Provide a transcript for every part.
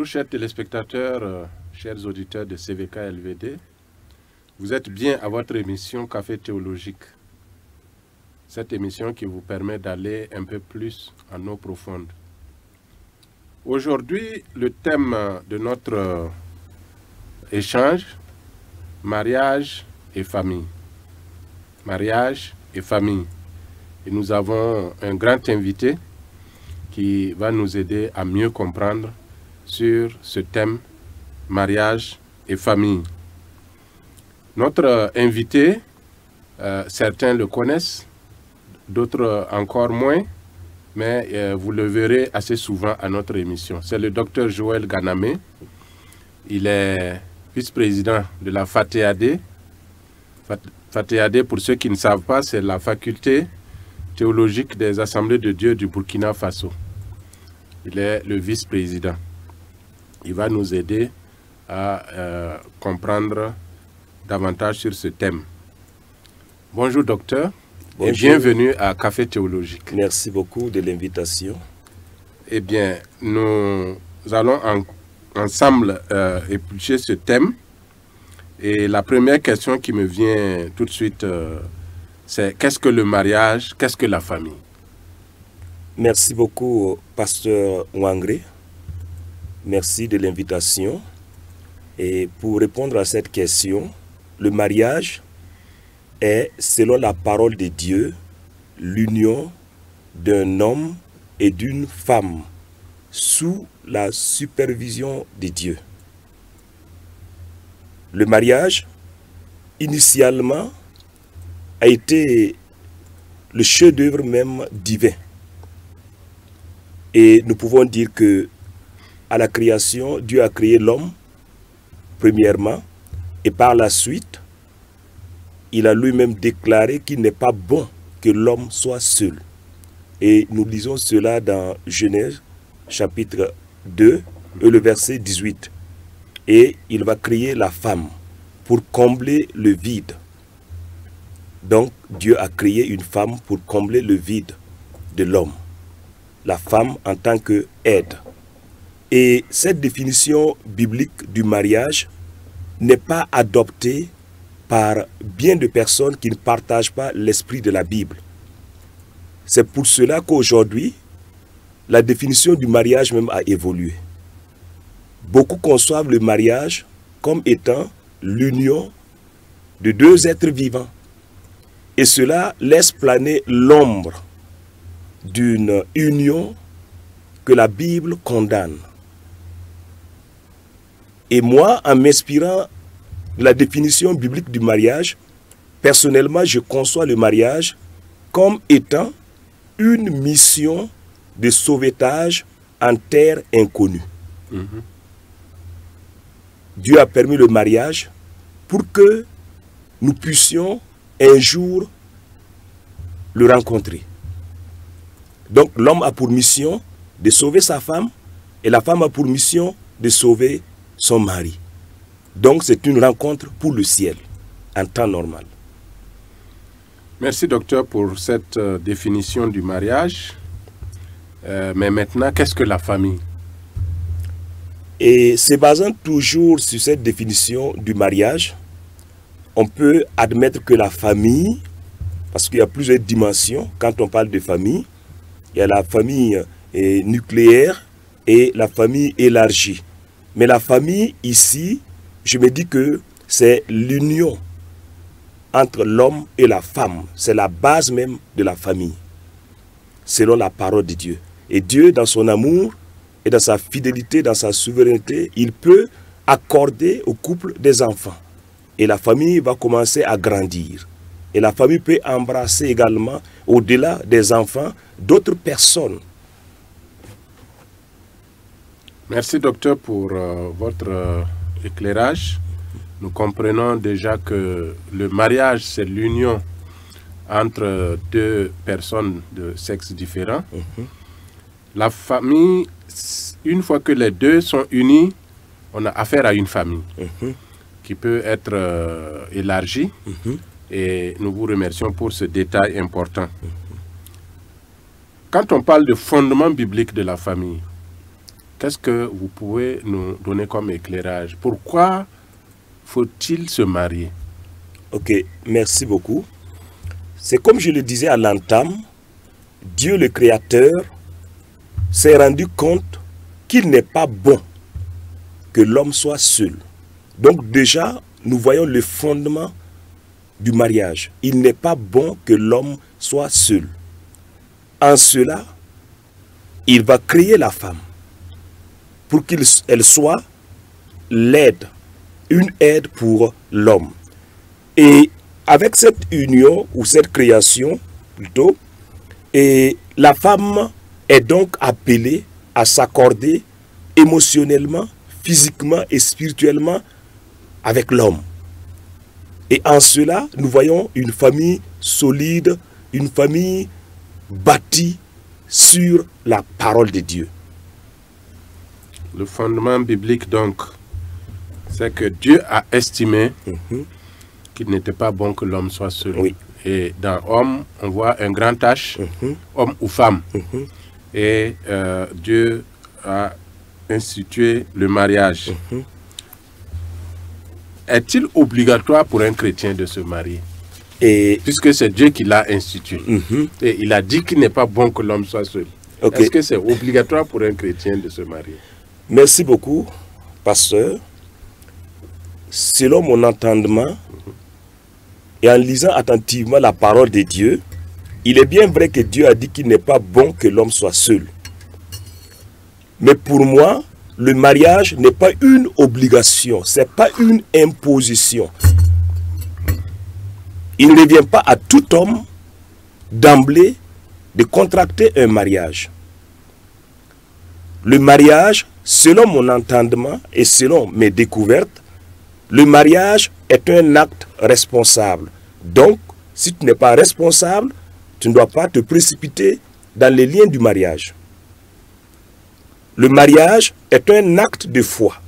Bonjour chers téléspectateurs, chers auditeurs de CVK LVD. Vous êtes bien à votre émission Café Théologique. Cette émission qui vous permet d'aller un peu plus en eau profonde. Aujourd'hui, le thème de notre échange, mariage et famille. Mariage et famille. Et nous avons un grand invité qui va nous aider à mieux comprendre sur ce thème, mariage et famille. Notre invité, certains le connaissent, d'autres encore moins, mais vous le verrez assez souvent à notre émission. C'est le docteur Joël Ganamé. Il est vice-président de la FATEAD. FATEAD, pour ceux qui ne savent pas, c'est la faculté théologique des Assemblées de Dieu du Burkina Faso. Il est le vice-président. Il va nous aider à comprendre davantage sur ce thème. Bonjour docteur. Bonjour. Et bienvenue à Café Théologique. Merci beaucoup de l'invitation. Eh bien, nous allons ensemble éplucher ce thème. Et la première question qui me vient tout de suite, c'est qu'est-ce que le mariage, qu'est-ce que la famille? Merci beaucoup, pasteur Ouangré. Merci de l'invitation. Et pour répondre à cette question, le mariage est, selon la parole de Dieu, l'union d'un homme et d'une femme sous la supervision de Dieu. Le mariage, initialement, a été le chef-d'œuvre même divin. Et nous pouvons dire que à la création, Dieu a créé l'homme, premièrement, et par la suite, il a lui-même déclaré qu'il n'est pas bon que l'homme soit seul. Et nous lisons cela dans Genèse, chapitre 2, et le verset 18. Et il va créer la femme pour combler le vide. Donc, Dieu a créé une femme pour combler le vide de l'homme. La femme en tant qu'aide. Et cette définition biblique du mariage n'est pas adoptée par bien de personnes qui ne partagent pas l'esprit de la Bible. C'est pour cela qu'aujourd'hui, la définition du mariage même a évolué. Beaucoup conçoivent le mariage comme étant l'union de deux êtres vivants. Et cela laisse planer l'ombre d'une union que la Bible condamne. Et moi, en m'inspirant de la définition biblique du mariage, personnellement, je conçois le mariage comme étant une mission de sauvetage en terre inconnue. Dieu a permis le mariage pour que nous puissions un jour le rencontrer. Donc l'homme a pour mission de sauver sa femme et la femme a pour mission de sauver son mari. Donc c'est une rencontre pour le ciel, en temps normal. Merci docteur pour cette définition du mariage. Mais maintenant, qu'est-ce que la famille? Et se basant toujours sur cette définition du mariage, on peut admettre que la famille, parce qu'il y a plusieurs dimensions quand on parle de famille, il y a la famille nucléaire et la famille élargie. Mais la famille, ici, je me dis que c'est l'union entre l'homme et la femme. C'est la base même de la famille, selon la parole de Dieu. Et Dieu, dans son amour et dans sa fidélité, dans sa souveraineté, il peut accorder au couple des enfants. Et la famille va commencer à grandir. Et la famille peut embrasser également, au-delà des enfants, d'autres personnes. Merci docteur pour votre éclairage. Nous comprenons déjà que le mariage, c'est l'union entre deux personnes de sexe différent. La famille, une fois que les deux sont unis, on a affaire à une famille qui peut être élargie. Et nous vous remercions pour ce détail important. Quand on parle de fondement biblique de la famille, qu'est-ce que vous pouvez nous donner comme éclairage? Pourquoi faut-il se marier? Ok, merci beaucoup. C'est comme je le disais à l'entame, Dieu le Créateur s'est rendu compte qu'il n'est pas bon que l'homme soit seul. Donc déjà, nous voyons le fondement du mariage. Il n'est pas bon que l'homme soit seul. En cela, il va créer la femme pour qu'elle soit l'aide, une aide pour l'homme. Et avec cette union ou cette création plutôt, et la femme est donc appelée à s'accorder émotionnellement, physiquement et spirituellement avec l'homme. Et en cela, nous voyons une famille solide, une famille bâtie sur la parole de Dieu. Le fondement biblique, donc, c'est que Dieu a estimé qu'il n'était pas bon que l'homme soit seul. Oui. Et dans homme, on voit un grand H, homme ou femme. Et Dieu a institué le mariage. Est-il obligatoire pour un chrétien de se marier? Puisque c'est Dieu qui l'a institué. Et il a dit qu'il n'est pas bon que l'homme soit seul. Est-ce que c'est obligatoire pour un chrétien de se marier? Merci beaucoup, pasteur. Selon mon entendement, et en lisant attentivement la parole de Dieu, il est bien vrai que Dieu a dit qu'il n'est pas bon que l'homme soit seul. Mais pour moi, le mariage n'est pas une obligation, ce n'est pas une imposition. Il ne revient pas à tout homme d'emblée de contracter un mariage. Le mariage, selon mon entendement et selon mes découvertes, le mariage est un acte responsable. Donc, si tu n'es pas responsable, tu ne dois pas te précipiter dans les liens du mariage. Le mariage est un acte de foi.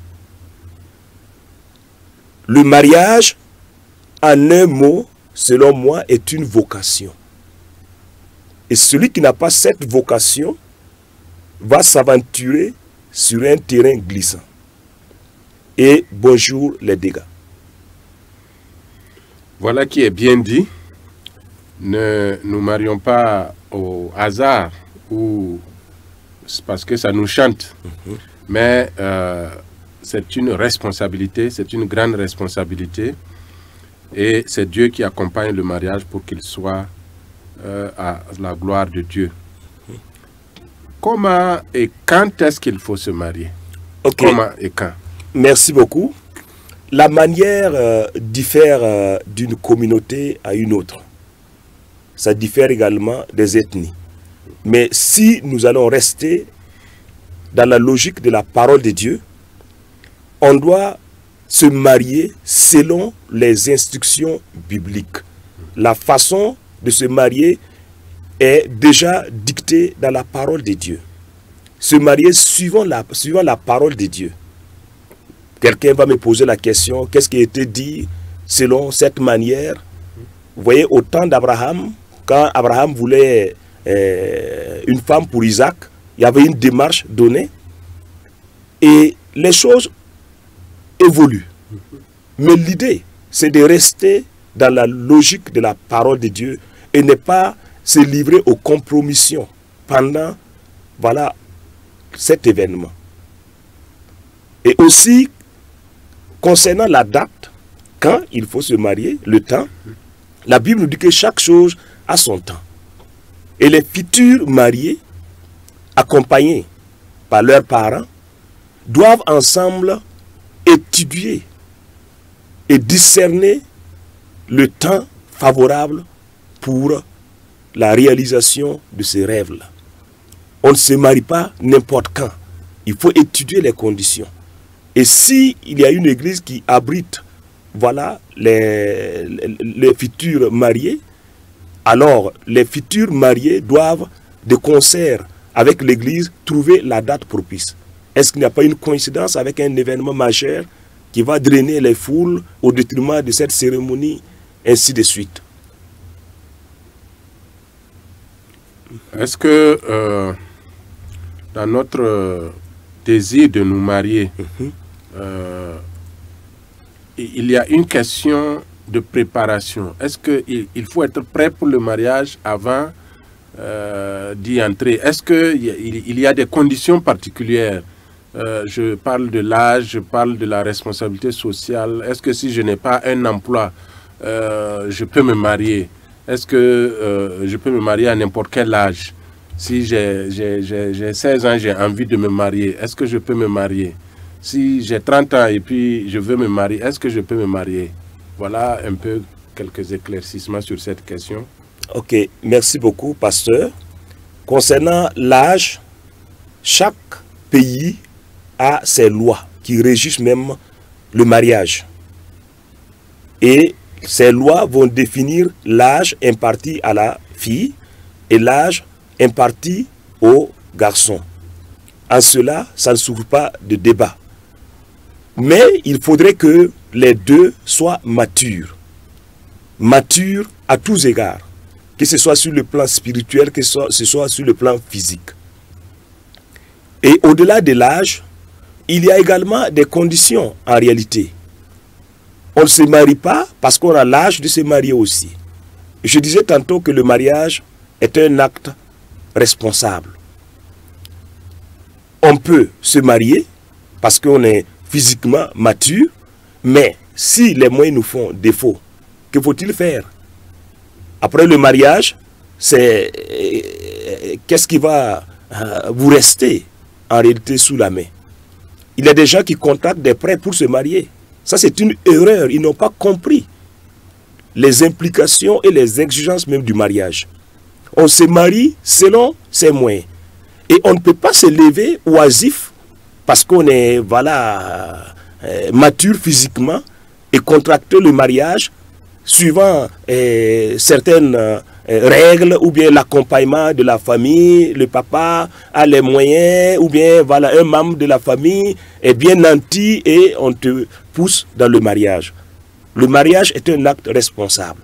Le mariage, en un mot, selon moi, est une vocation. Et celui qui n'a pas cette vocation va s'aventurer sur un terrain glissant. Et bonjour les dégâts. Voilà qui est bien dit. Ne nous marions pas au hasard ou parce que ça nous chante. Mais c'est une responsabilité, c'est une grande responsabilité. Et c'est Dieu qui accompagne le mariage pour qu'il soit à la gloire de Dieu. Comment et quand est-ce qu'il faut se marier? Comment et quand? Merci beaucoup. La manière diffère d'une communauté à une autre. Ça diffère également des ethnies. Mais si nous allons rester dans la logique de la parole de Dieu, on doit se marier selon les instructions bibliques. La façon de se marier est déjà dictée dans la parole de Dieu. Se marier suivant la parole de Dieu. Quelqu'un va me poser la question, qu'est-ce qui a été dit selon cette manière? Vous voyez, au temps d'Abraham, quand Abraham voulait une femme pour Isaac, il y avait une démarche donnée. Et les choses évoluent. Mais l'idée, c'est de rester dans la logique de la parole de Dieu et ne pas se livrer aux compromissions pendant, voilà, cet événement. Et aussi, concernant la date, quand il faut se marier, le temps, la Bible nous dit que chaque chose a son temps. Et les futurs mariés, accompagnés par leurs parents, doivent ensemble étudier et discerner le temps favorable pour la réalisation de ces rêves-là. On ne se marie pas n'importe quand. Il faut étudier les conditions. Et s'il y a une église qui abrite, voilà, les futurs mariés, alors les futurs mariés doivent, de concert avec l'église, trouver la date propice. Est-ce qu'il n'y a pas une coïncidence avec un événement majeur qui va drainer les foules au détriment de cette cérémonie, ainsi de suite? Est-ce que dans notre désire de nous marier, il y a une question de préparation. Est-ce qu'il faut être prêt pour le mariage avant d'y entrer? Est-ce qu'il y a des conditions particulières? Je parle de l'âge, je parle de la responsabilité sociale. Est-ce que si je n'ai pas un emploi, je peux me marier? Est-ce que je peux me marier à n'importe quel âge? Si j'ai 16 ans, j'ai envie de me marier, est-ce que je peux me marier? Si j'ai 30 ans et puis je veux me marier, est-ce que je peux me marier? Voilà un peu quelques éclaircissements sur cette question. Ok, merci beaucoup, pasteur. Concernant l'âge, chaque pays a ses lois qui régissent même le mariage. Et ces lois vont définir l'âge imparti à la fille et l'âge imparti au garçon. En cela, ça ne s'ouvre pas de débat. Mais il faudrait que les deux soient matures. Matures à tous égards. Que ce soit sur le plan spirituel, que ce soit sur le plan physique. Et au-delà de l'âge, il y a également des conditions en réalité. On ne se marie pas parce qu'on a l'âge de se marier aussi. Je disais tantôt que le mariage est un acte responsable. On peut se marier parce qu'on est physiquement mature, mais si les moyens nous font défaut, que faut-il faire? Après le mariage, qu'est-ce qui va vous rester en réalité sous la main? Il y a des gens qui contractent des prêts pour se marier. Ça, c'est une erreur. Ils n'ont pas compris les implications et les exigences même du mariage. On se marie selon ses moyens. Et on ne peut pas se lever oisif parce qu'on est mature physiquement et contracter le mariage suivant certaines règles ou bien l'accompagnement de la famille. Le papa a les moyens ou bien un membre de la famille est bien nanti et on te pousse dans le mariage. Le mariage est un acte responsable.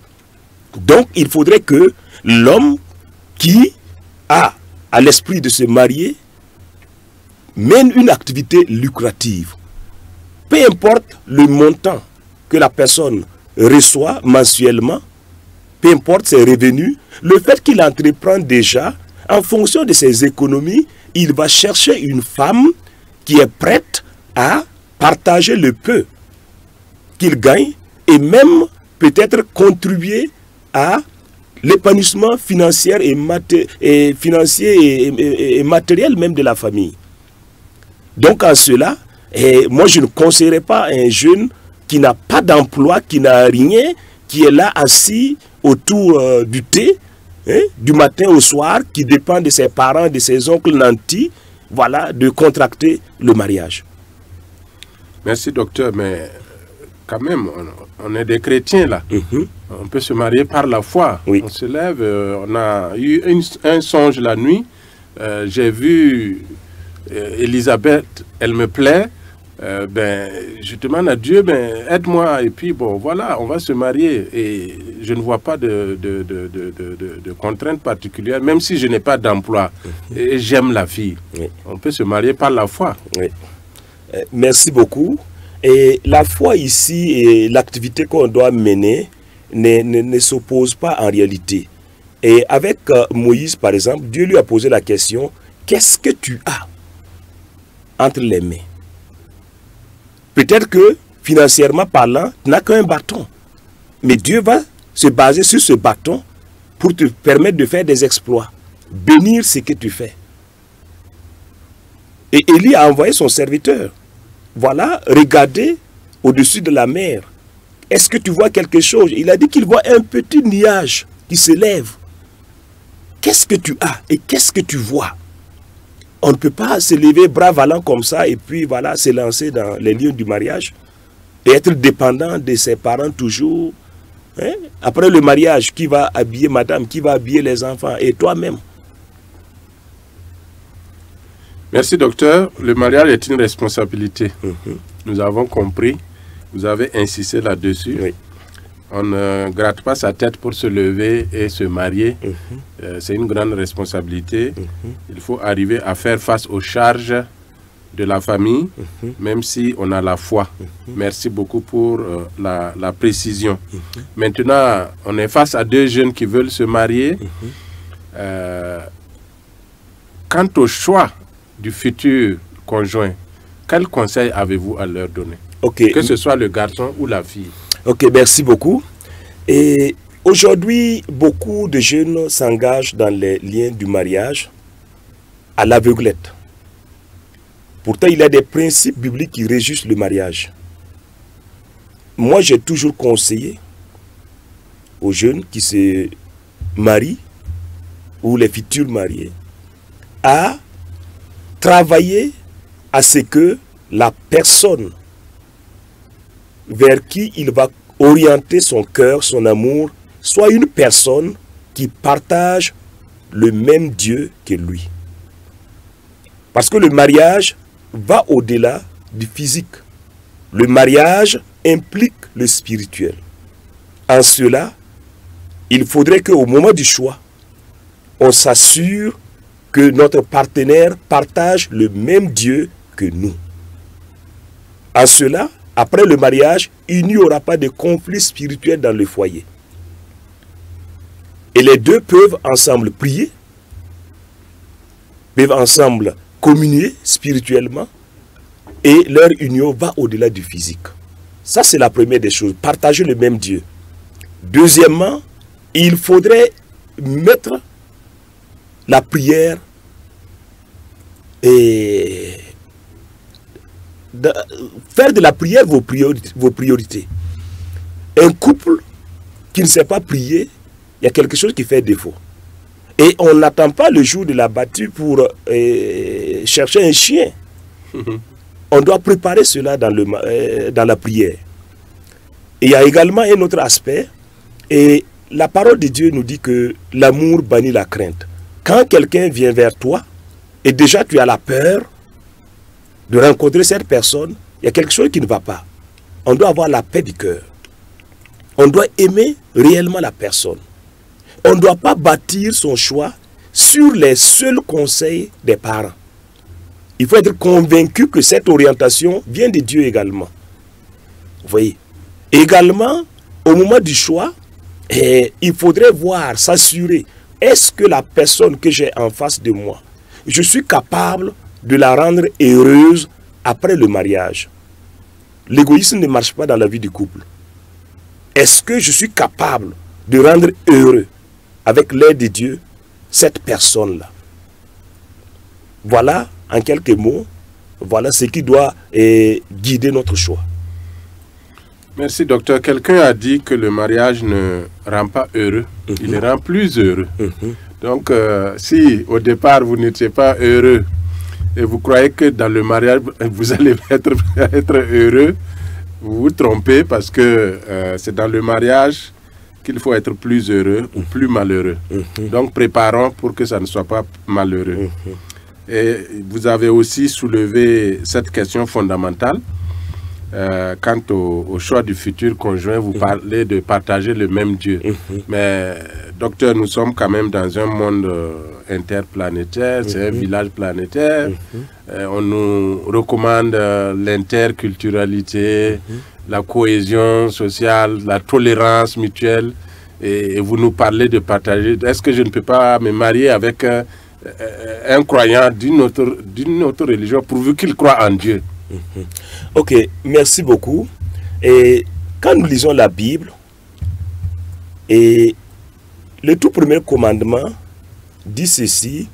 Donc il faudrait que l'homme qui a à l'esprit de se marier mène une activité lucrative. Peu importe le montant que la personne reçoit mensuellement, peu importe ses revenus, le fait qu'il entreprend déjà, en fonction de ses économies, il va chercher une femme qui est prête à partager le peu qu'il gagne et même peut-être contribuer à l'épanouissement financier et matériel même de la famille. Donc en cela, moi je ne conseillerais pas à un jeune qui n'a pas d'emploi, qui n'a rien, qui est là assis autour du thé, du matin au soir, qui dépend de ses parents, de ses oncles nantis, de contracter le mariage. Merci docteur, mais quand même, on est des chrétiens là. On peut se marier par la foi. Oui. On se lève, on a eu un songe la nuit. J'ai vu Elisabeth, elle me plaît. Je demande à Dieu, aide-moi. Et puis bon, voilà, on va se marier. Et je ne vois pas de contraintes particulières, même si je n'ai pas d'emploi. Et j'aime la fille. Oui. On peut se marier par la foi. Oui. Merci beaucoup. Et la foi ici et l'activité qu'on doit mener ne s'opposent pas en réalité. Et avec Moïse, par exemple, Dieu lui a posé la question, qu'est-ce que tu as entre les mains? Peut-être que, financièrement parlant, tu n'as qu'un bâton. Mais Dieu va se baser sur ce bâton pour te permettre de faire des exploits. Bénir ce que tu fais. Et Élie a envoyé son serviteur. Voilà, regardez au-dessus de la mer. Est-ce que tu vois quelque chose? Il a dit qu'il voit un petit nuage qui se lève. Qu'est-ce que tu as et qu'est-ce que tu vois? On ne peut pas se lever bras vallants comme ça et puis se lancer dans les lieux du mariage et être dépendant de ses parents toujours. Après le mariage, qui va habiller madame, qui va habiller les enfants et toi-même? Merci docteur. Le mariage est une responsabilité. Nous avons compris. Vous avez insisté là-dessus. Oui. On ne gratte pas sa tête pour se lever et se marier. C'est une grande responsabilité. Il faut arriver à faire face aux charges de la famille, même si on a la foi. Merci beaucoup pour la précision. Maintenant, on est face à deux jeunes qui veulent se marier. Quant au choix du futur conjoint, quel conseil avez-vous à leur donner? Que ce soit le garçon ou la fille. Ok, merci beaucoup. Et aujourd'hui, beaucoup de jeunes s'engagent dans les liens du mariage à l'aveuglette. Pourtant, il y a des principes bibliques qui régissent le mariage. Moi, j'ai toujours conseillé aux jeunes qui se marient ou les futurs mariés à travailler à ce que la personne vers qui il va orienter son cœur, son amour, soit une personne qui partage le même Dieu que lui. Parce que le mariage va au-delà du physique. Le mariage implique le spirituel. En cela, il faudrait qu'au moment du choix, on s'assure que notre partenaire partage le même Dieu que nous. En cela, après le mariage, il n'y aura pas de conflit spirituel dans le foyer. Et les deux peuvent ensemble prier, peuvent ensemble communier spirituellement, et leur union va au-delà du physique. Ça, c'est la première des choses, partager le même Dieu. Deuxièmement, il faudrait mettre la prière et faire de la prière vos priorités. Un couple qui ne sait pas prier, il y a quelque chose qui fait défaut. Et on n'attend pas le jour de la battue pour chercher un chien. On doit préparer cela dans la prière. Et il y a également un autre aspect. Et la parole de Dieu nous dit que l'amour bannit la crainte. Quand quelqu'un vient vers toi, et déjà tu as la peur de rencontrer cette personne, il y a quelque chose qui ne va pas. On doit avoir la paix du cœur. On doit aimer réellement la personne. On ne doit pas bâtir son choix sur les seuls conseils des parents. Il faut être convaincu que cette orientation vient de Dieu également. Vous voyez? Également, au moment du choix, il faudrait voir, s'assurer, est-ce que la personne que j'ai en face de moi, je suis capable de la rendre heureuse après le mariage? L'égoïsme ne marche pas dans la vie du couple. Est-ce que je suis capable de rendre heureux, avec l'aide de Dieu, cette personne-là? Voilà, en quelques mots, voilà ce qui doit guider notre choix. Merci, docteur. Quelqu'un a dit que le mariage ne rend pas heureux, il rend plus heureux. Donc, si au départ vous n'étiez pas heureux et vous croyez que dans le mariage vous allez être heureux, vous vous trompez, parce que c'est dans le mariage qu'il faut être plus heureux ou plus malheureux. Donc, préparons pour que ça ne soit pas malheureux. Et vous avez aussi soulevé cette question fondamentale. Quant au choix du futur conjoint, vous parlez de partager le même Dieu. Mais, docteur, nous sommes quand même dans un monde interplanétaire, c'est un village planétaire. On nous recommande l'interculturalité, la cohésion sociale, la tolérance mutuelle. Et vous nous parlez de partager. Est-ce que je ne peux pas me marier avec un croyant d'une autre religion, pourvu qu'il croit en Dieu? Ok, merci beaucoup. Et quand nous lisons la Bible, et le tout premier commandement dit ceci: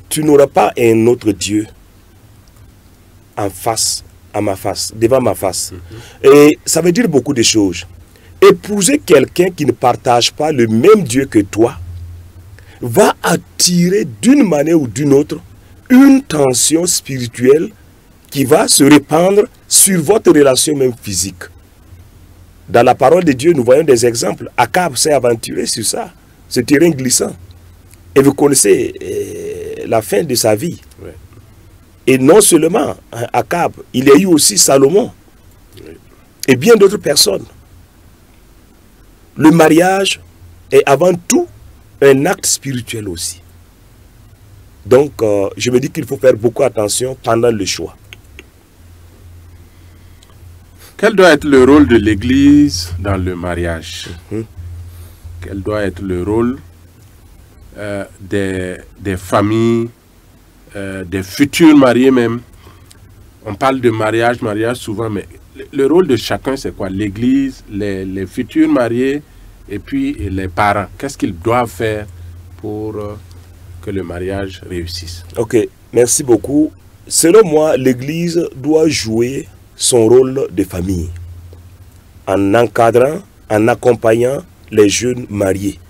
tu n'auras pas un autre Dieu en face, à ma face, devant ma face. Et ça veut dire beaucoup de choses. Épouser quelqu'un qui ne partage pas le même Dieu que toi va attirer d'une manière ou d'une autre une tension spirituelle qui va se répandre sur votre relation même physique. Dans la parole de Dieu, nous voyons des exemples. Akab s'est aventuré sur ça, ce terrain glissant. Et vous connaissez la fin de sa vie. Ouais. Et non seulement Akab, il y a eu aussi Salomon. Ouais. Et bien d'autres personnes. Le mariage est avant tout un acte spirituel aussi. Donc, je me dis qu'il faut faire beaucoup attention pendant le choix. Quel doit être le rôle de l'Église dans le mariage? Quel doit être le rôle des familles, des futurs mariés même? On parle de mariage souvent, mais le rôle de chacun, c'est quoi? L'Église, les futurs mariés et puis les parents. Qu'est-ce qu'ils doivent faire pour que le mariage réussisse? Ok, merci beaucoup. Selon moi, l'Église doit jouer son rôle de famille en encadrant, en accompagnant les jeunes mariés.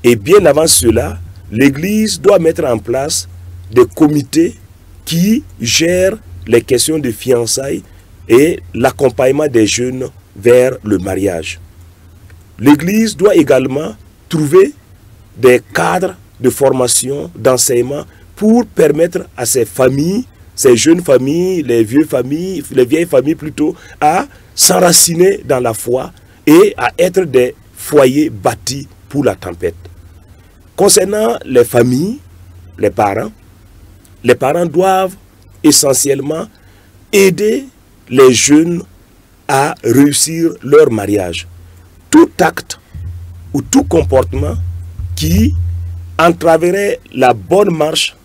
Et bien avant cela, l'Église doit mettre en place des comités qui gèrent les questions de fiançailles et l'accompagnement des jeunes vers le mariage. L'Église doit également trouver des cadres de formation, d'enseignement pour permettre à ces familles, ces jeunes familles, les vieilles familles plutôt, à s'enraciner dans la foi et à être des foyers bâtis pour la tempête. Concernant les familles, les parents doivent essentiellement aider les jeunes à réussir leur mariage. Tout acte ou tout comportement qui entraverait la bonne marche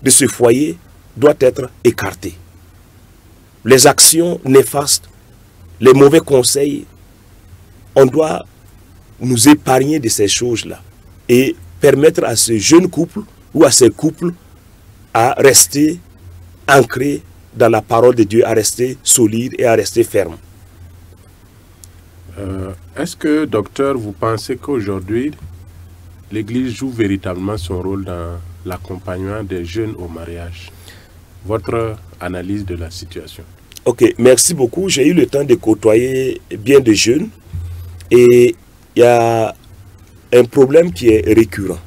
de ce foyer doit être écarté. Les actions néfastes, les mauvais conseils, on doit nous épargner de ces choses-là et permettre à ce jeune couple ou à ces couples à rester ancrés dans la parole de Dieu, à rester solides et à rester fermes. Est-ce que, docteur, vous pensez qu'aujourd'hui, l'Église joue véritablement son rôle dans l'accompagnement des jeunes au mariage? Votre analyse de la situation. Ok, merci beaucoup. J'ai eu le temps de côtoyer bien de jeunes et il y a un problème qui est récurrent.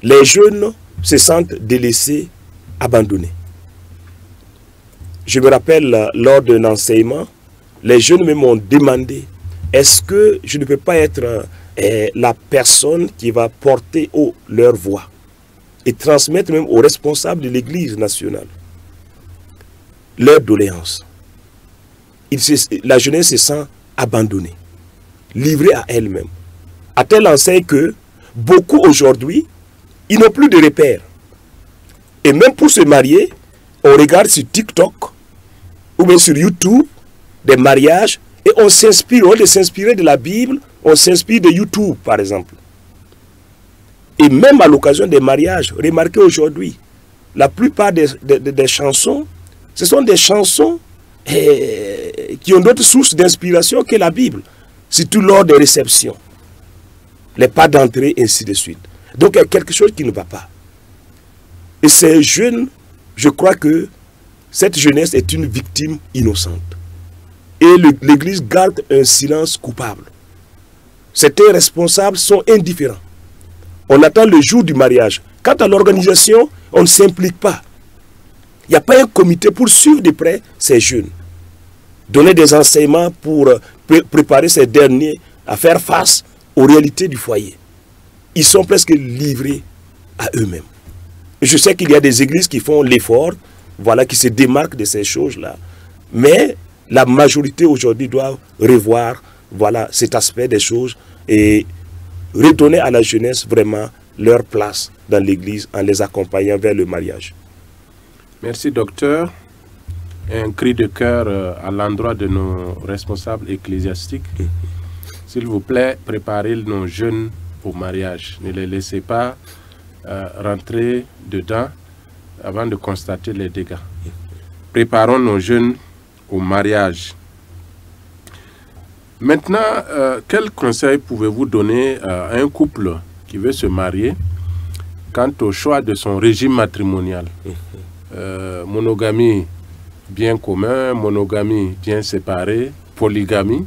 Les jeunes se sentent délaissés, abandonnés. Je me rappelle, lors d'un enseignement, les jeunes me m'ont demandé, est-ce que je ne peux pas être la personne qui va porter haut leur voix et transmettre même aux responsables de l'Église nationale leur doléance. La jeunesse se sent abandonnée, livrée à elle-même, à telle enseigne que beaucoup aujourd'hui, ils n'ont plus de repères. Et même pour se marier, on regarde sur TikTok ou bien sur YouTube des mariages et on s'inspire, au lieu de s'inspirer de la Bible, on s'inspire de YouTube par exemple. Et même à l'occasion des mariages, remarquez aujourd'hui, la plupart des chansons, ce sont des chansons qui ont d'autres sources d'inspiration que la Bible, surtout lors des réceptions, les pas d'entrée, ainsi de suite. Donc il y a quelque chose qui ne va pas. Et ces jeunes, je crois que cette jeunesse est une victime innocente. Et l'Église garde un silence coupable. Certains responsables sont indifférents. On attend le jour du mariage. Quant à l'organisation, on ne s'implique pas. Il n'y a pas un comité pour suivre de près ces jeunes. Donner des enseignements pour préparer ces derniers à faire face aux réalités du foyer. Ils sont presque livrés à eux-mêmes. Je sais qu'il y a des églises qui font l'effort, voilà, qui se démarquent de ces choses-là. Mais la majorité aujourd'hui doit revoir, voilà, cet aspect des choses et redonner à la jeunesse vraiment leur place dans l'église en les accompagnant vers le mariage. Merci, docteur. Un cri de cœur à l'endroit de nos responsables ecclésiastiques. S'il vous plaît, préparez nos jeunes au mariage. Ne les laissez pas rentrer dedans avant de constater les dégâts. Préparons nos jeunes au mariage. Maintenant, quel conseil pouvez-vous donner à un couple qui veut se marier quant au choix de son régime matrimonial? Monogamie, bien commun, monogamie, bien séparée, polygamie,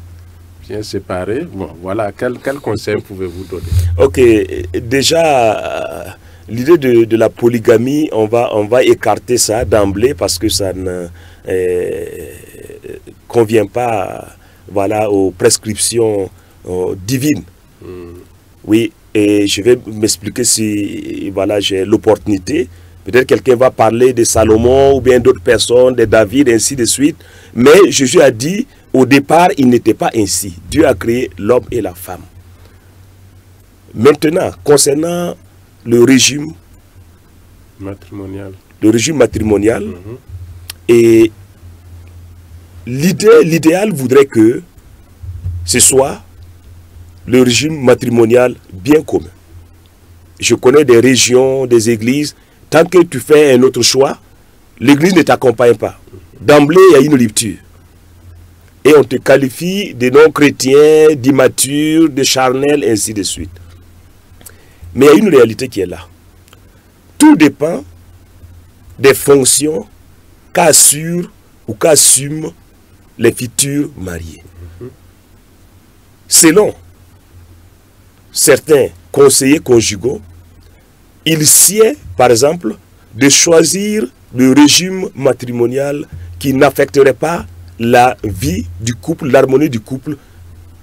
bien séparée. Bon, voilà, quel conseil pouvez-vous donner? Ok, déjà, l'idée de la polygamie, on va écarter ça d'emblée parce que ça ne convient pas, voilà, aux prescriptions divines. Oui, Et je vais m'expliquer si voilà, j'ai l'opportunité. Peut-être quelqu'un va parler de Salomon ou bien d'autres personnes, de David, ainsi de suite. Mais Jésus a dit, au départ, il n'était pas ainsi. Dieu a créé l'homme et la femme. Maintenant, concernant le régime matrimonial, et l'idéal voudrait que ce soit le régime matrimonial bien commun. Je connais des régions, des églises, tant que tu fais un autre choix, l'église ne t'accompagne pas. D'emblée, il y a une rupture. Et on te qualifie de non-chrétien, d'immature, de charnel, ainsi de suite. Mais il y a une réalité qui est là. Tout dépend des fonctions qu'assurent ou qu'assument les futurs mariés. Selon certains conseillers conjugaux, il sied, par exemple, de choisir le régime matrimonial qui n'affecterait pas la vie du couple, l'harmonie du couple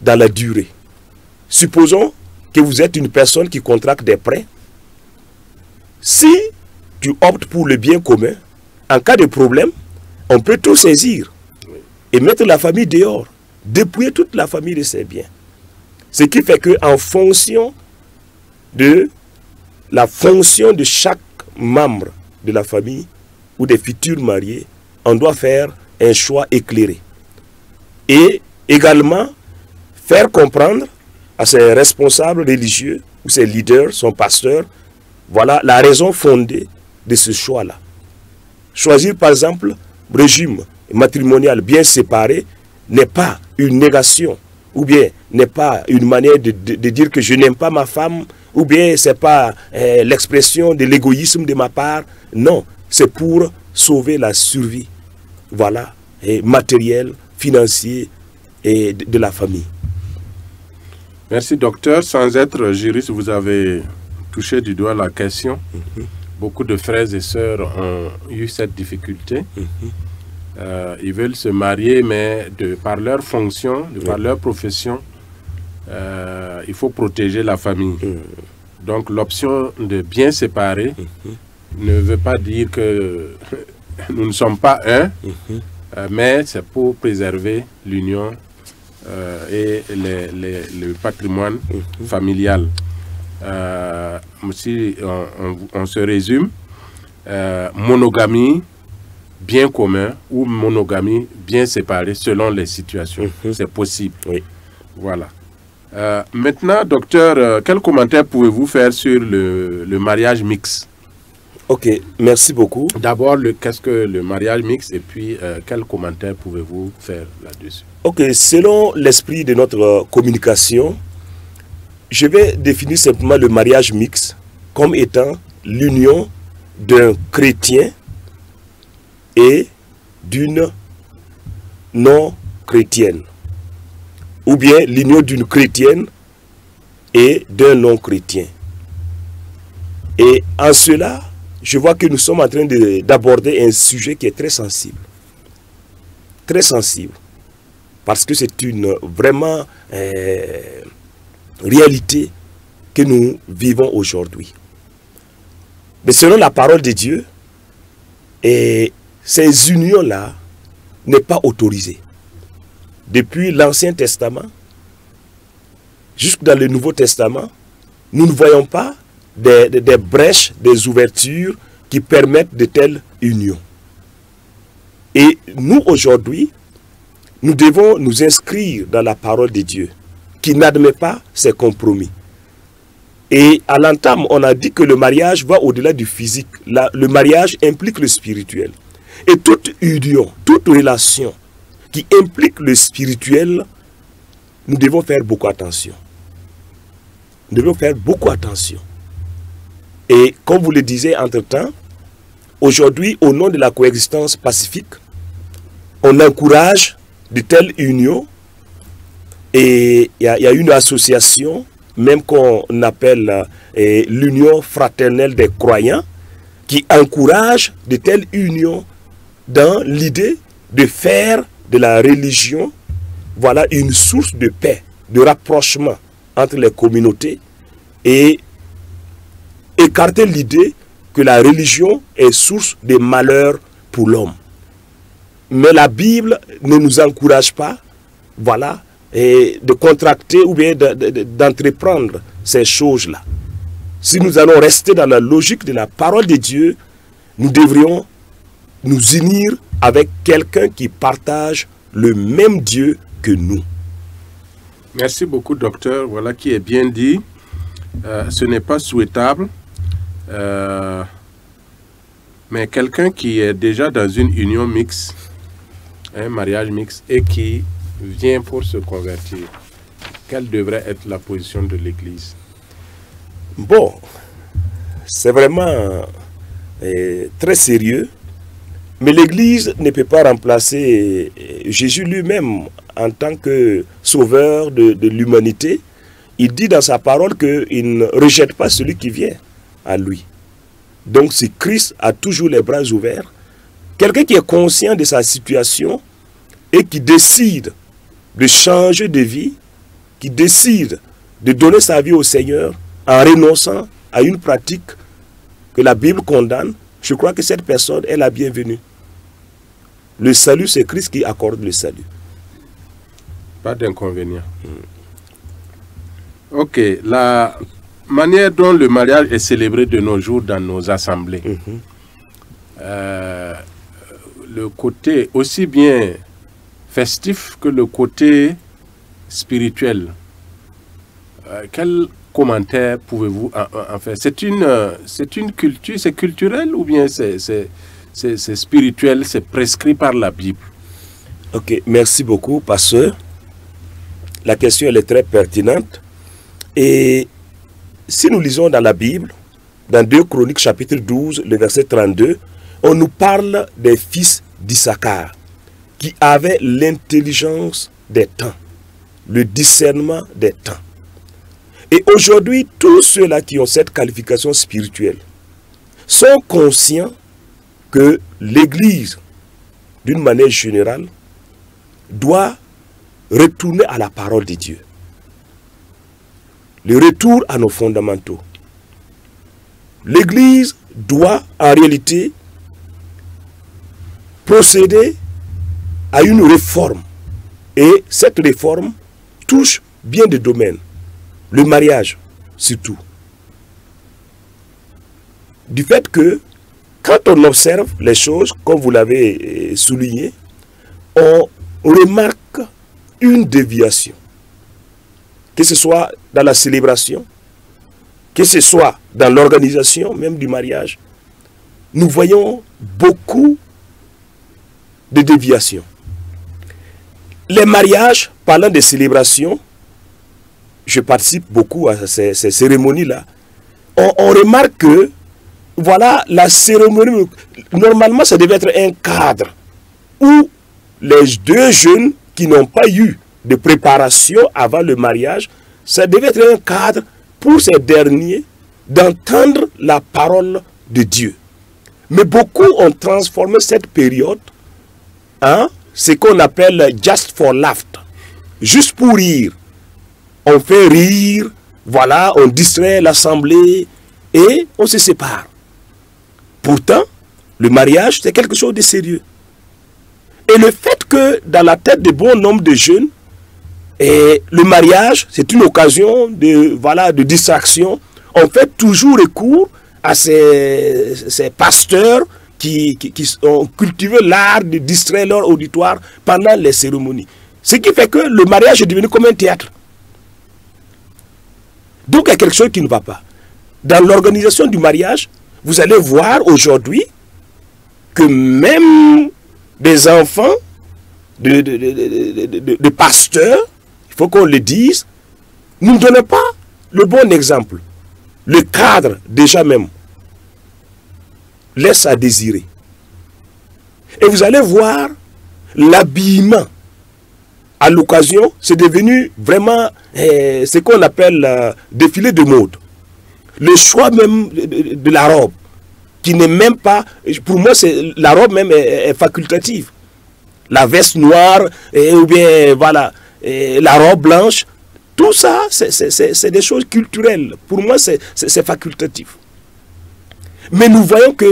dans la durée. Supposons que vous êtes une personne qui contracte des prêts. Si tu optes pour le bien commun, en cas de problème, on peut tout saisir et mettre la famille dehors, dépouiller toute la famille de ses biens. Ce qui fait qu'en fonction de la fonction de chaque membre de la famille ou des futurs mariés, on doit faire un choix éclairé. Et également faire comprendre à ses responsables religieux ou ses leaders, son pasteur, voilà la raison fondée de ce choix-là. Choisir par exemple régime matrimonial bien séparé n'est pas une négation ou bien n'est pas une manière de dire que je n'aime pas ma femme ou bien c'est pas l'expression de l'égoïsme de ma part. Non, c'est pour sauver la survie, voilà, et matériel, financier et de la famille. Merci docteur. Sans être juriste, vous avez touché du doigt la question. Beaucoup de frères et sœurs ont eu cette difficulté. Ils veulent se marier, mais par leur fonction, par leur profession, il faut protéger la famille. Donc l'option de bien séparer ne veut pas dire que nous ne sommes pas un, mais c'est pour préserver l'union et le patrimoine familial. Si on se résume, monogamie bien commun ou monogamie bien séparée selon les situations. C'est possible. Oui. Voilà. Maintenant, docteur, quel commentaire pouvez-vous faire sur le mariage mixte? Ok, merci beaucoup. D'abord, qu'est-ce que le mariage mixte et puis quel commentaire pouvez-vous faire là-dessus? Ok, selon l'esprit de notre communication, je vais définir simplement le mariage mixte comme étant l'union d'un chrétien et d'une non-chrétienne. Ou bien l'union d'une chrétienne et d'un non-chrétien. Et en cela, je vois que nous sommes en train d'aborder un sujet qui est très sensible. Très sensible. Parce que c'est une vraiment réalité que nous vivons aujourd'hui. Mais selon la parole de Dieu, ces unions-là n'est pas autorisées. Depuis l'Ancien Testament jusque dans le Nouveau Testament, nous ne voyons pas des brèches, des ouvertures qui permettent de telles unions. Et nous, aujourd'hui, nous devons nous inscrire dans la parole de Dieu, qui n'admet pas ces compromis. Et à l'entame, on a dit que le mariage va au-delà du physique. Le mariage implique le spirituel. Et toute union, toute relation qui implique le spirituel, nous devons faire beaucoup attention. Nous devons faire beaucoup attention. Et comme vous le disiez entre-temps, aujourd'hui, au nom de la coexistence pacifique, on encourage de telles unions. Et il y a une association, même qu'on appelle l'Union fraternelle des croyants, qui encourage de telles unions dans l'idée de faire de la religion, voilà, une source de paix, de rapprochement entre les communautés et écarter l'idée que la religion est source de malheur pour l'homme. Mais la Bible ne nous encourage pas, voilà, et de contracter ou bien d'entreprendre ces choses-là. Si nous allons rester dans la logique de la parole de Dieu, nous devrions nous unir avec quelqu'un qui partage le même Dieu que nous. Merci beaucoup, docteur. Voilà qui est bien dit. Ce n'est pas souhaitable. Mais quelqu'un qui est déjà dans une union mixte, un mariage mixte, et qui vient pour se convertir, quelle devrait être la position de l'Église? Bon, c'est vraiment très sérieux, mais l'Église ne peut pas remplacer Jésus lui-même en tant que sauveur de l'humanité. Il dit dans sa parole qu'il ne rejette pas celui qui vient à lui. Donc si Christ a toujours les bras ouverts, quelqu'un qui est conscient de sa situation et qui décide de changer de vie, qui décide de donner sa vie au Seigneur en renonçant à une pratique que la Bible condamne, je crois que cette personne est la bienvenue. Le salut, c'est Christ qui accorde le salut. Pas d'inconvénient. Ok, la manière dont le mariage est célébré de nos jours dans nos assemblées, le côté aussi bien festif que le côté spirituel, quel commentaire pouvez-vous en faire? C'est une culture, c'est culturel ou bien c'est spirituel, c'est prescrit par la Bible? Ok, merci beaucoup, pasteur. La question elle est très pertinente. Et si nous lisons dans la Bible, dans 2 Chroniques chapitre 12, le verset 32, on nous parle des fils d'Issachar qui avaient l'intelligence des temps, le discernement des temps. Et aujourd'hui, tous ceux-là qui ont cette qualification spirituelle sont conscients que l'Église, d'une manière générale, doit retourner à la parole de Dieu. Le retour à nos fondamentaux. L'Église doit en réalité procéder à une réforme. Et cette réforme touche bien des domaines. Le mariage, surtout. Du fait que, quand on observe les choses, comme vous l'avez souligné, on remarque une déviation. Que ce soit dans la célébration, que ce soit dans l'organisation même du mariage, nous voyons beaucoup de déviations. Les mariages, parlant de célébration, je participe beaucoup à ces cérémonies-là, on remarque que, voilà, la cérémonie, normalement, ça devait être un cadre où les deux jeunes qui n'ont pas eu de préparation avant le mariage, ça devait être un cadre pour ces derniers d'entendre la parole de Dieu. Mais beaucoup ont transformé cette période en ce qu'on appelle just for laughter, juste pour rire. On fait rire, voilà, on distrait l'assemblée et on se sépare. Pourtant, le mariage, c'est quelque chose de sérieux. Et le fait que dans la tête de bon nombre de jeunes, et le mariage, c'est une occasion de, voilà, de distraction, on fait toujours recours à ces pasteurs qui ont cultivé l'art de distraire leur auditoire pendant les cérémonies. Ce qui fait que le mariage est devenu comme un théâtre. Donc il y a quelque chose qui ne va pas. Dans l'organisation du mariage, vous allez voir aujourd'hui que même des enfants de pasteurs, il faut qu'on le dise, nous ne donnent pas le bon exemple. Le cadre, déjà même, laisse à désirer. Et vous allez voir l'habillement. À l'occasion, c'est devenu vraiment ce qu'on appelle défilé de mode. Le choix même de la robe, qui n'est même pas, pour moi, la robe même est facultative. La veste noire, ou bien voilà, la robe blanche, Tout ça, c'est des choses culturelles. Pour moi, c'est facultatif. Mais nous voyons que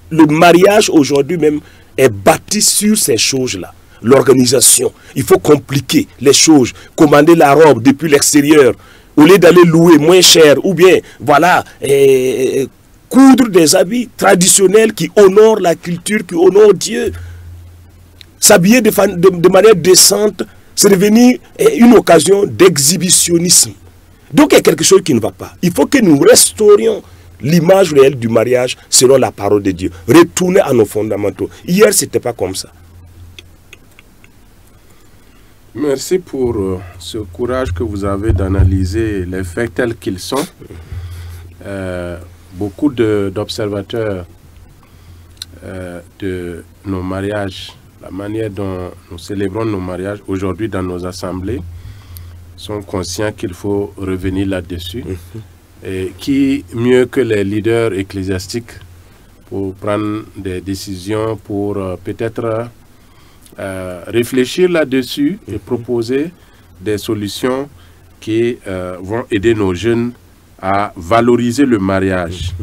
le mariage aujourd'hui même est bâti sur ces choses-là. L'organisation, il faut compliquer les choses, commander la robe depuis l'extérieur, au lieu d'aller louer moins cher, ou bien, voilà, coudre des habits traditionnels qui honorent la culture, qui honorent Dieu. S'habiller de manière décente, c'est devenu une occasion d'exhibitionnisme. Donc il y a quelque chose qui ne va pas. Il faut que nous restaurions l'image réelle du mariage selon la parole de Dieu. Retourner à nos fondamentaux. Hier, ce n'était pas comme ça. Merci pour ce courage que vous avez d'analyser les faits tels qu'ils sont. Beaucoup d'observateurs de nos mariages, la manière dont nous célébrons nos mariages aujourd'hui dans nos assemblées, sont conscients qu'il faut revenir là-dessus. Et qui mieux que les leaders ecclésiastiques pour prendre des décisions, pour peut-être réfléchir là-dessus et proposer des solutions qui vont aider nos jeunes à valoriser le mariage.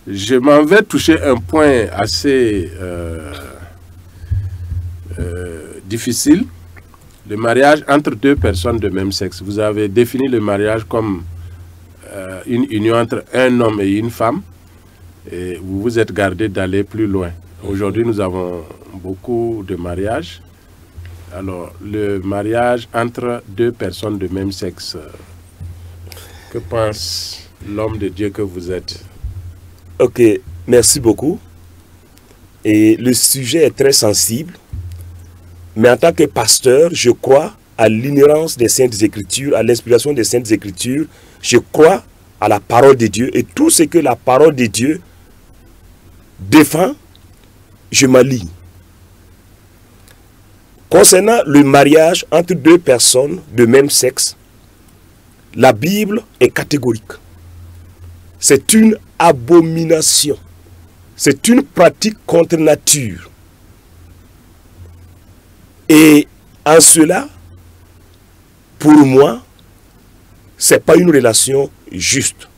Je m'en vais toucher un point assez difficile, le mariage entre deux personnes de même sexe. Vous avez défini le mariage comme une union entre un homme et une femme, et vous vous êtes gardé d'aller plus loin. Aujourd'hui, nous avons beaucoup de mariages. Alors, le mariage entre deux personnes de même sexe, que pense l'homme de Dieu que vous êtes? Ok, merci beaucoup. Et le sujet est très sensible. Mais en tant que pasteur, je crois à l'inhérence des Saintes Écritures, à l'inspiration des Saintes Écritures. Je crois à la parole de Dieu. Et tout ce que la parole de Dieu défend, je m'aligne. Concernant le mariage entre deux personnes de même sexe, la Bible est catégorique. C'est une abomination. C'est une pratique contre nature. Et en cela, pour moi, ce n'est pas une relation juste.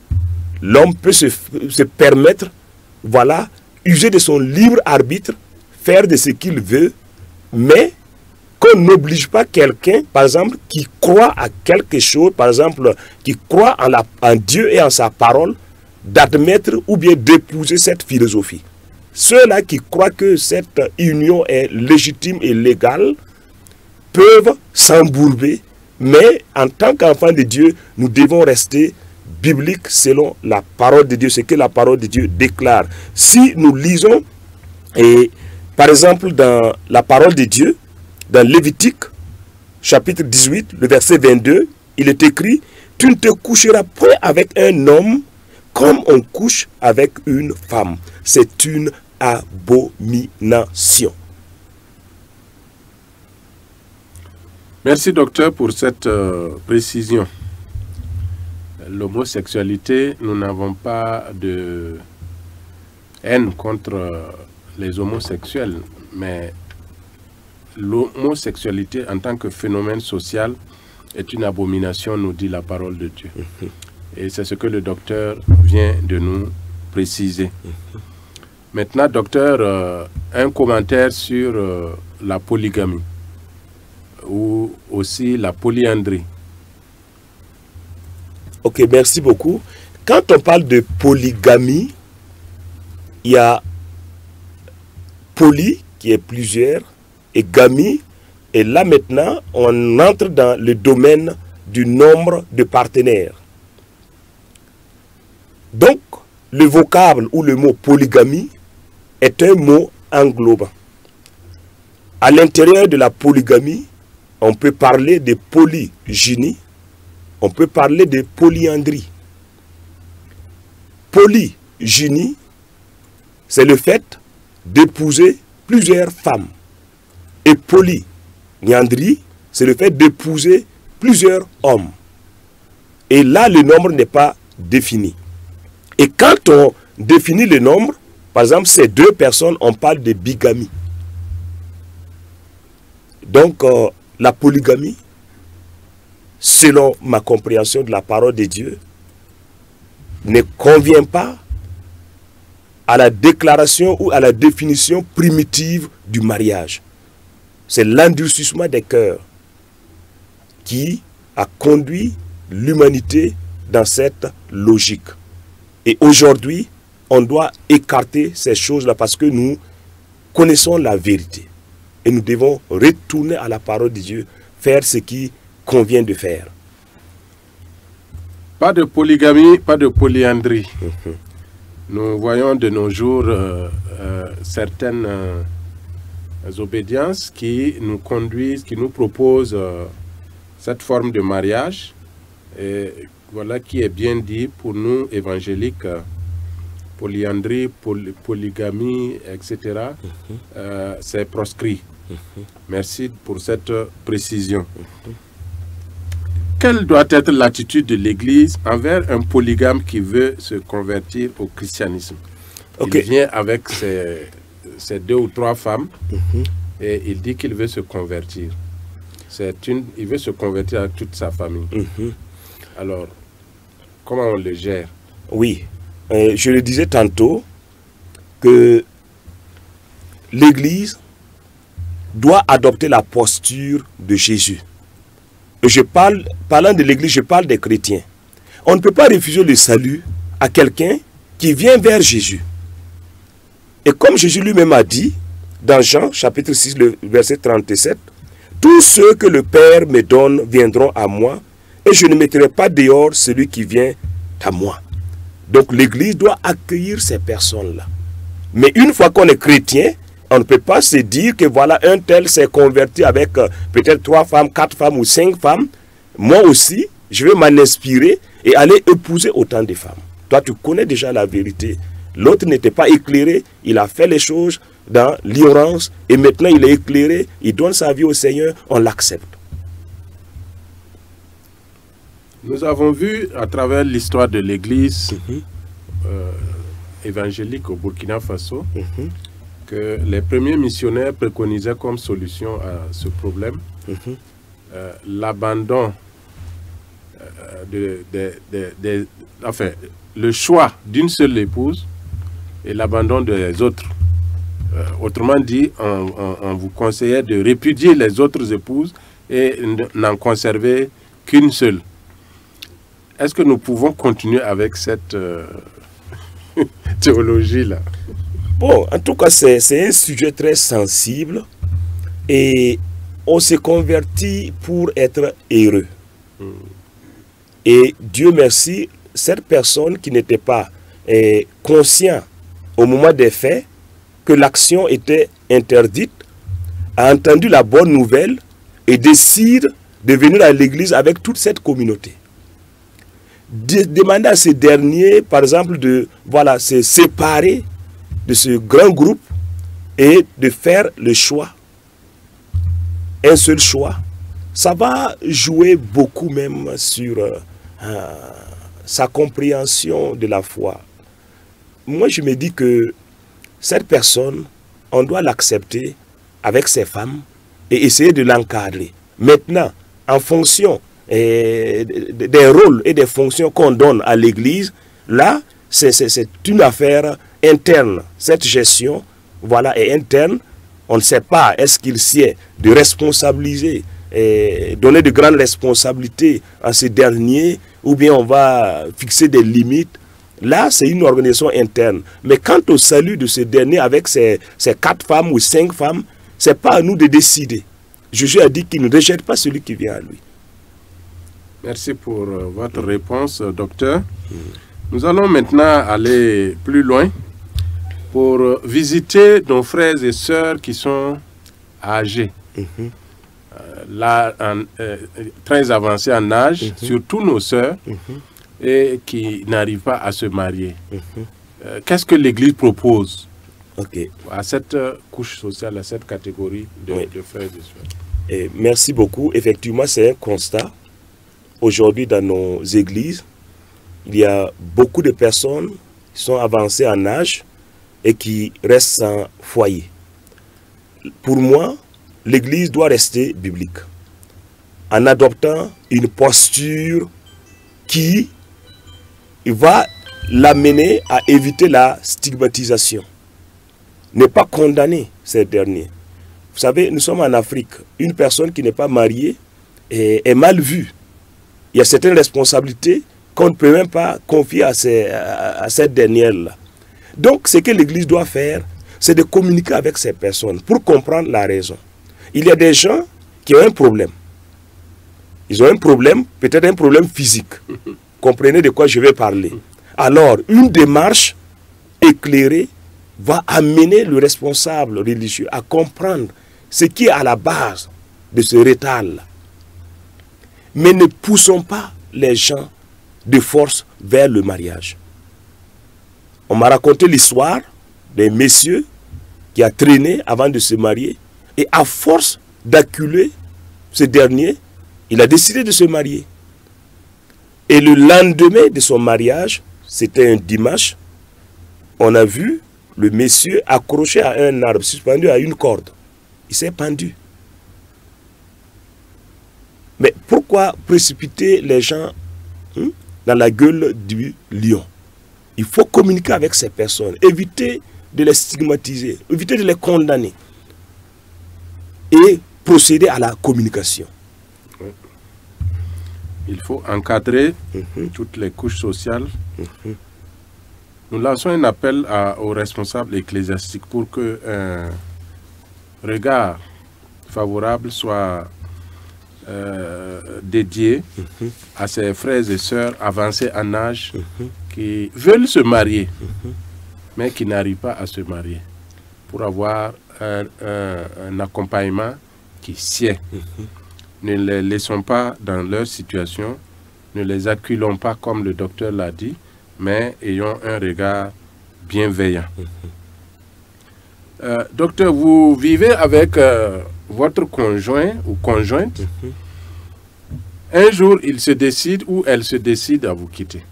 L'homme peut se permettre, voilà, user de son libre arbitre, faire de ce qu'il veut, mais qu'on n'oblige pas quelqu'un, par exemple, qui croit à quelque chose, par exemple, qui croit en Dieu et en sa parole, d'admettre ou bien d'épouser cette philosophie. Ceux-là qui croient que cette union est légitime et légale peuvent s'embourber, mais en tant qu'enfants de Dieu, nous devons rester bibliques selon la parole de Dieu, ce que la parole de Dieu déclare. Si nous lisons, et par exemple dans la parole de Dieu, dans Lévitique, chapitre 18, le verset 22, il est écrit « Tu ne te coucheras point avec un homme comme on couche avec une femme. » C'est une abomination. Merci docteur pour cette précision. L'homosexualité, nous n'avons pas de haine contre les homosexuels, mais l'homosexualité en tant que phénomène social est une abomination, nous dit la parole de Dieu. Et c'est ce que le docteur vient de nous préciser. Maintenant, docteur, un commentaire sur la polygamie ou aussi la polyandrie. Ok, merci beaucoup. Quand on parle de polygamie, il y a poly qui est plusieurs et gamie, et là maintenant on entre dans le domaine du nombre de partenaires. Donc le vocable ou le mot polygamie est un mot englobant. À l'intérieur de la polygamie, on peut parler de polygynie, on peut parler de polyandrie. Polygynie, c'est le fait d'épouser plusieurs femmes. Et polyandrie, c'est le fait d'épouser plusieurs hommes. Et là, le nombre n'est pas défini. Et quand on définit le nombre, par exemple, ces deux personnes, on parle de bigamie. Donc, la polygamie selon ma compréhension de la parole de Dieu, ne convient pas à la déclaration ou à la définition primitive du mariage. C'est l'endurcissement des cœurs qui a conduit l'humanité dans cette logique. Et aujourd'hui, on doit écarter ces choses-là parce que nous connaissons la vérité. Et nous devons retourner à la parole de Dieu, faire ce qui convient de faire. Pas de polygamie, pas de polyandrie. Nous voyons de nos jours certaines obédiences qui nous conduisent, qui nous proposent cette forme de mariage. Et voilà qui est bien dit pour nous évangéliques. Polyandrie, polygamie, etc. C'est proscrit. Merci pour cette précision. Quelle doit être l'attitude de l'Église envers un polygame qui veut se convertir au christianisme? Il vient avec ses 2 ou 3 femmes et il dit qu'il veut se convertir. Il veut se convertir à toute sa famille. Alors, comment on le gère? Oui, je le disais tantôt que l'Église doit adopter la posture de Jésus. Parlant de l'Église, je parle des chrétiens. On ne peut pas refuser le salut à quelqu'un qui vient vers Jésus. Et comme Jésus lui-même a dit, dans Jean chapitre 6, le verset 37, « Tous ceux que le Père me donne viendront à moi, et je ne mettrai pas dehors celui qui vient à moi. » Donc l'Église doit accueillir ces personnes-là. Mais une fois qu'on est chrétien, on ne peut pas se dire que voilà, un tel s'est converti avec peut-être 3 femmes, 4 femmes ou 5 femmes. Moi aussi, je vais m'en inspirer et aller épouser autant de femmes. Toi, tu connais déjà la vérité. L'autre n'était pas éclairé, il a fait les choses dans l'ignorance et maintenant il est éclairé, il donne sa vie au Seigneur, on l'accepte. Nous avons vu à travers l'histoire de l'Église évangélique au Burkina Faso que les premiers missionnaires préconisaient comme solution à ce problème l'abandon, enfin, le choix d'une seule épouse et l'abandon des autres. Autrement dit, on vous conseillait de répudier les autres épouses et n'en conserver qu'une seule. Est-ce que nous pouvons continuer avec cette théologie-là? Bon, en tout cas, c'est un sujet très sensible et on se convertit pour être heureux. Et Dieu merci, cette personne qui n'était pas conscient au moment des faits que l'action était interdite, a entendu la bonne nouvelle et décide de venir à l'église avec toute cette communauté. Demander à ces derniers, par exemple, de se séparer de ce grand groupe et de faire le choix, un seul choix, ça va jouer beaucoup même sur sa compréhension de la foi. Moi, je me dis que cette personne, on doit l'accepter avec ses femmes et essayer de l'encadrer. Maintenant, en fonction des rôles et des fonctions qu'on donne à l'Église, là, c'est une affaire interne. Cette gestion, est interne. On ne sait pas, est-ce qu'il sied de responsabiliser, donner de grandes responsabilités à ces derniers, ou bien on va fixer des limites. Là, c'est une organisation interne. Mais quant au salut de ce dernier avec ses 4 femmes ou 5 femmes, ce n'est pas à nous de décider. Jésus a dit qu'il ne rejette pas celui qui vient à lui. Merci pour votre réponse, docteur. Nous allons maintenant aller plus loin pour visiter nos frères et sœurs qui sont âgés. Là, très avancés en âge, surtout nos sœurs, et qui n'arrivent pas à se marier. Qu'est-ce que l'Église propose à cette couche sociale, à cette catégorie de frères et sœurs? Merci beaucoup. Effectivement, c'est un constat. Aujourd'hui, dans nos églises, il y a beaucoup de personnes qui sont avancées en âge et qui restent sans foyer. Pour moi, l'Église doit rester biblique. en adoptant une posture qui va l'amener à éviter la stigmatisation. Ne pas condamner ces derniers. Vous savez, nous sommes en Afrique. Une personne qui n'est pas mariée est mal vue. Il y a certaines responsabilités qu'on ne peut même pas confier à cette dernière-là. Donc, ce que l'Église doit faire, c'est de communiquer avec ces personnes pour comprendre la raison. Il y a des gens qui ont un problème. Ils ont un problème, peut-être un problème physique. Comprenez de quoi je vais parler. Alors, une démarche éclairée va amener le responsable religieux à comprendre ce qui est à la base de ce retard-là. Mais ne poussons pas les gens de force vers le mariage. On m'a raconté l'histoire d'un monsieur qui a traîné avant de se marier et à force d'acculer ce dernier, il a décidé de se marier. Et le lendemain de son mariage, c'était un dimanche, on a vu le monsieur accroché à un arbre, suspendu à une corde. Il s'est pendu. Mais pourquoi précipiter les gens dans la gueule du lion? Il faut communiquer avec ces personnes, éviter de les stigmatiser, éviter de les condamner et procéder à la communication. Il faut encadrer toutes les couches sociales. Nous lançons un appel aux responsables ecclésiastiques pour qu'un regard favorable soit dédié à ces frères et sœurs avancés en âge qui veulent se marier, mais qui n'arrivent pas à se marier, pour avoir un accompagnement qui sied. Ne les laissons pas dans leur situation, ne les acculons pas comme le docteur l'a dit, mais ayons un regard bienveillant. Docteur, vous vivez avec votre conjoint ou conjointe. Un jour, il se décide ou elle se décide à vous quitter.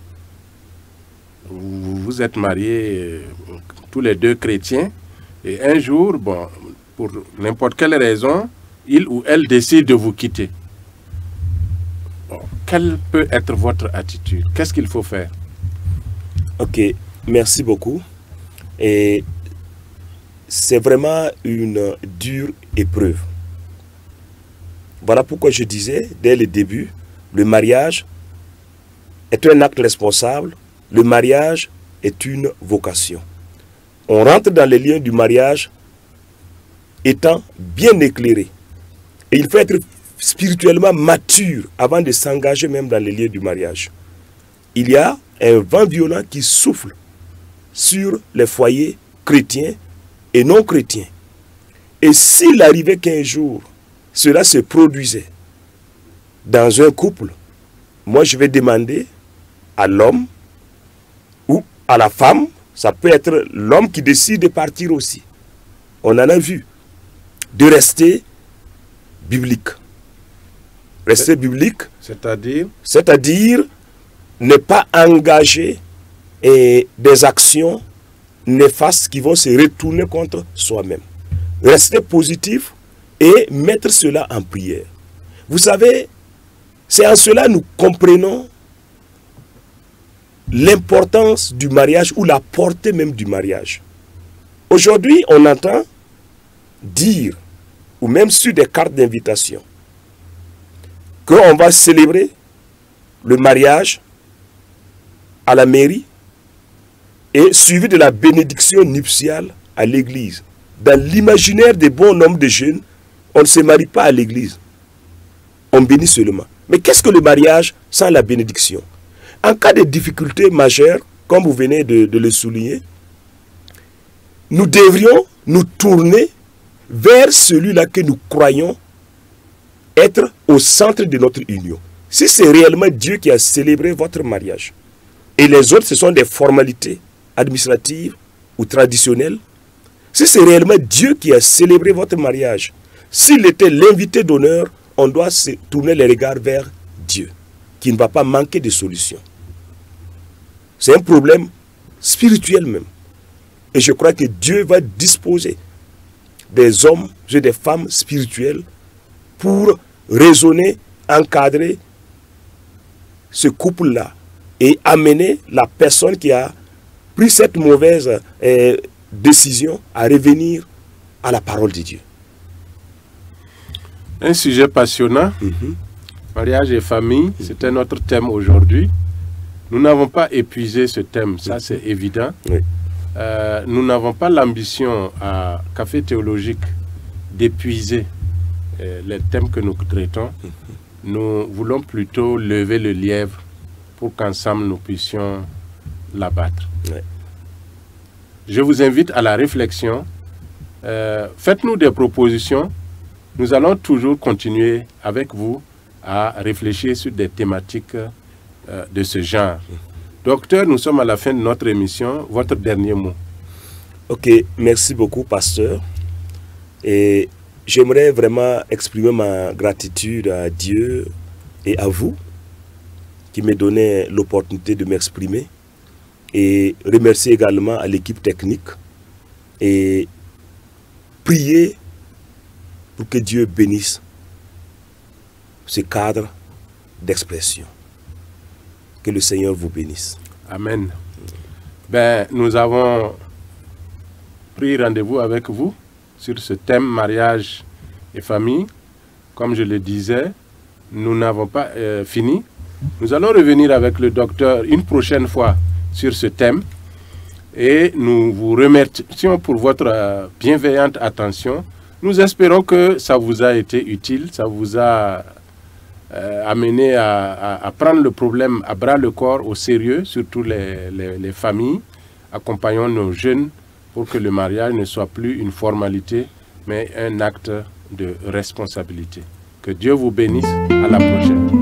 Vous êtes mariés tous les deux chrétiens, et un jour, bon, pour n'importe quelle raison, il ou elle décide de vous quitter. Bon, quelle peut être votre attitude? Qu'est-ce qu'il faut faire? Ok, merci beaucoup. Et c'est vraiment une dure épreuve. Voilà pourquoi je disais dès le début, le mariage est un acte responsable, le mariage est une vocation. On rentre dans les liens du mariage étant bien éclairé. Et il faut être spirituellement mature avant de s'engager même dans les lieux du mariage. Il y a un vent violent qui souffle sur les foyers chrétiens et non chrétiens. Et s'il arrivait qu'un jour, cela se produisait dans un couple, moi je vais demander à l'homme ou à la femme, ça peut être l'homme qui décide de partir aussi. On en a vu, de rester biblique. Rester biblique, c'est-à-dire ne pas engager des actions néfastes qui vont se retourner contre soi-même. Rester positif et mettre cela en prière. Vous savez, c'est en cela que nous comprenons l'importance du mariage ou la portée même du mariage. Aujourd'hui, on entend dire, ou même sur des cartes d'invitation, qu'on va célébrer le mariage à la mairie et suivi de la bénédiction nuptiale à l'église. Dans l'imaginaire des bons nombres de jeunes, on ne se marie pas à l'église. On bénit seulement. Mais qu'est-ce que le mariage sans la bénédiction? En cas de difficultés majeures, comme vous venez de le souligner, nous devrions nous tourner vers celui-là que nous croyons être au centre de notre union. Si c'est réellement Dieu qui a célébré votre mariage, et les autres, ce sont des formalités administratives ou traditionnelles, si c'est réellement Dieu qui a célébré votre mariage, s'il était l'invité d'honneur, on doit se tourner les regards vers Dieu, qui ne va pas manquer de solution. C'est un problème spirituel même. Et je crois que Dieu va disposer des hommes et des femmes spirituels pour raisonner encadrer ce couple-là et amener la personne qui a pris cette mauvaise décision à revenir à la parole de Dieu. Un sujet passionnant, mariage et famille, c'était notre thème aujourd'hui. Nous n'avons pas épuisé ce thème, ça c'est évident. Oui. Nous n'avons pas l'ambition à Café Théologique d'épuiser les thèmes que nous traitons. Nous voulons plutôt lever le lièvre pour qu'ensemble nous puissions l'abattre. Oui. Je vous invite à la réflexion. Faites-nous des propositions. Nous allons toujours continuer avec vous à réfléchir sur des thématiques de ce genre. Docteur, nous sommes à la fin de notre émission. Votre dernier mot. Ok, merci beaucoup, pasteur. Et j'aimerais vraiment exprimer ma gratitude à Dieu et à vous qui me donnaient l'opportunité de m'exprimer. Et remercier également à l'équipe technique et prier pour que Dieu bénisse ce cadre d'expression. Que le Seigneur vous bénisse. Amen. Ben, nous avons pris rendez-vous avec vous sur ce thème mariage et famille. Comme je le disais, nous n'avons pas fini. Nous allons revenir avec le docteur une prochaine fois sur ce thème et nous vous remercions pour votre bienveillante attention. Nous espérons que ça vous a été utile, ça vous a amené à prendre le problème à bras le corps, au sérieux, surtout les familles. Accompagnons nos jeunes pour que le mariage ne soit plus une formalité, mais un acte de responsabilité. Que Dieu vous bénisse. À la prochaine.